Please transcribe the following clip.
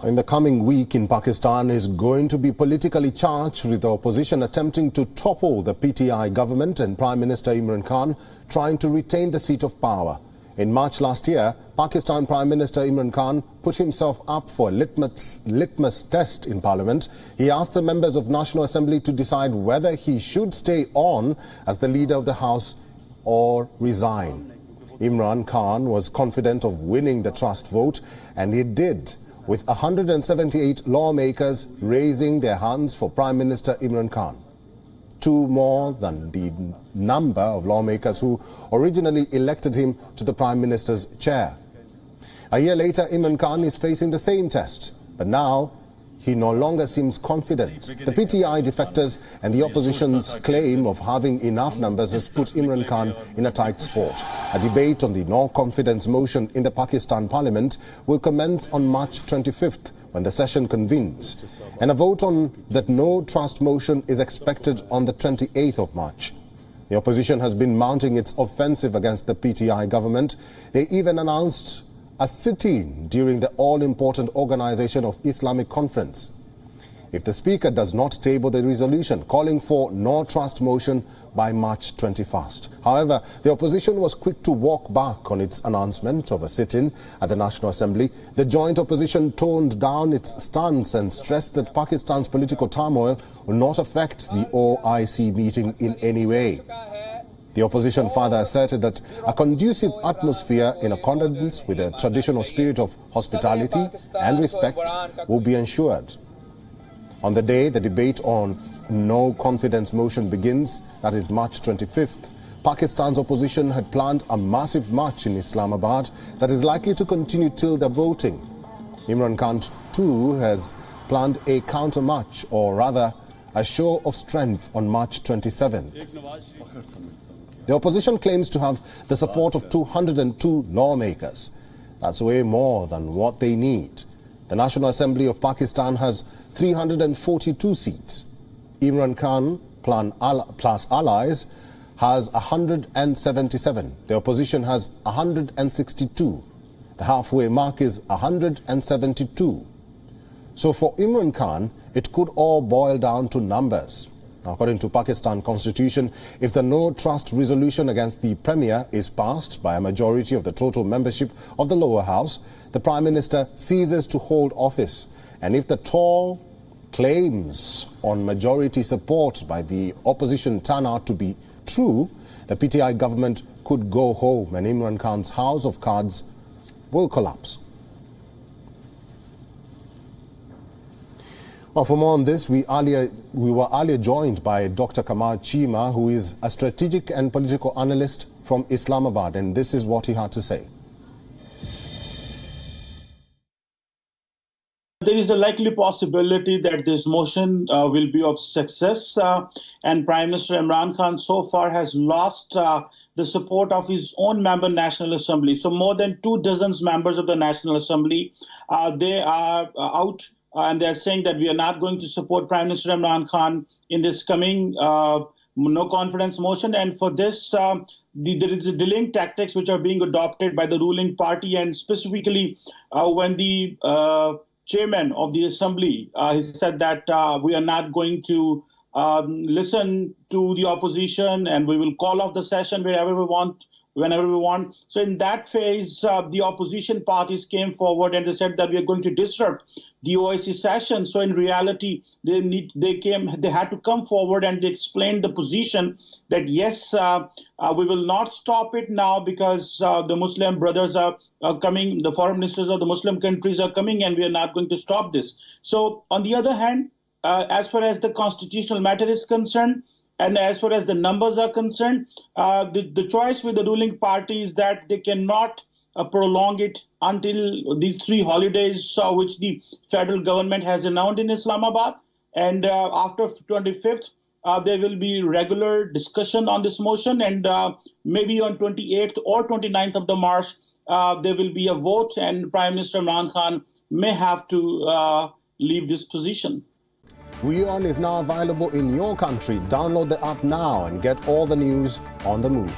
In the coming week in Pakistan is going to be politically charged, with the opposition attempting to topple the PTI government and Prime Minister Imran Khan trying to retain the seat of power. In March last year, Pakistan Prime Minister Imran Khan put himself up for a litmus test in Parliament. He asked the members of National Assembly to decide whether he should stay on as the leader of the House or resign. Imran Khan was confident of winning the trust vote, and he did, with 178 lawmakers raising their hands for Prime Minister Imran Khan, two more than the number of lawmakers who originally elected him to the Prime Minister's chair. A year later, Imran Khan is facing the same test, but now he no longer seems confident. The PTI defectors and the opposition's claim of having enough numbers has put Imran Khan in a tight spot. A debate on the no-confidence motion in the Pakistan Parliament will commence on March 25th when the session convenes. And a vote on that no-trust motion is expected on the 28th of March. The opposition has been mounting its offensive against the PTI government. They even announced a sit-in during the all-important Organization of Islamic Conference. If the Speaker does not table the resolution calling for no-trust motion by March 21st. However, the opposition was quick to walk back on its announcement of a sit-in at the National Assembly. The joint opposition toned down its stance and stressed that Pakistan's political turmoil will not affect the OIC meeting in any way. The opposition further asserted that a conducive atmosphere in accordance with the traditional spirit of hospitality and respect will be ensured. On the day the debate on no confidence motion begins, that is March 25th, Pakistan's opposition had planned a massive march in Islamabad that is likely to continue till the voting. Imran Khan too has planned a counter-march, or rather a show of strength, on March 27th. The opposition claims to have the support of 202 lawmakers. That's way more than what they need. The National Assembly of Pakistan has 342 seats. Imran Khan plus allies has 177. The opposition has 162. The halfway mark is 172. So for Imran Khan, it could all boil down to numbers. According to Pakistan Constitution, if the no-trust resolution against the Premier is passed by a majority of the total membership of the lower house, the Prime Minister ceases to hold office. And if the tall claims on majority support by the opposition turn out to be true, the PTI government could go home and Imran Khan's house of cards will collapse. Well, for more on this, we were earlier joined by Dr. Kamal Chima, who is a strategic and political analyst from Islamabad, and this is what he had to say. There is a likely possibility that this motion will be of success, and Prime Minister Imran Khan so far has lost the support of his own member National Assembly. So more than 24 members of the National Assembly, they are out. And they're saying that we are not going to support Prime Minister Imran Khan in this coming no-confidence motion. And for this, there is a delaying tactics which are being adopted by the ruling party. And specifically, when the chairman of the assembly he said that we are not going to listen to the opposition and we will call off the session whenever we want. So in that phase, the opposition parties came forward and they said that we are going to disrupt the OIC session. So in reality, they had to come forward and they explained the position that yes, we will not stop it now because the Muslim brothers are coming, the foreign ministers of the Muslim countries are coming, and we are not going to stop this. So on the other hand, as far as the constitutional matter is concerned, and as far as the numbers are concerned, the choice with the ruling party is that they cannot prolong it until these 3 holidays which the federal government has announced in Islamabad. And after 25th, there will be regular discussion on this motion. And maybe on 28th or 29th of the March, there will be a vote and Prime Minister Imran Khan may have to leave this position. WION is now available in your country. Download the app now and get all the news on the move.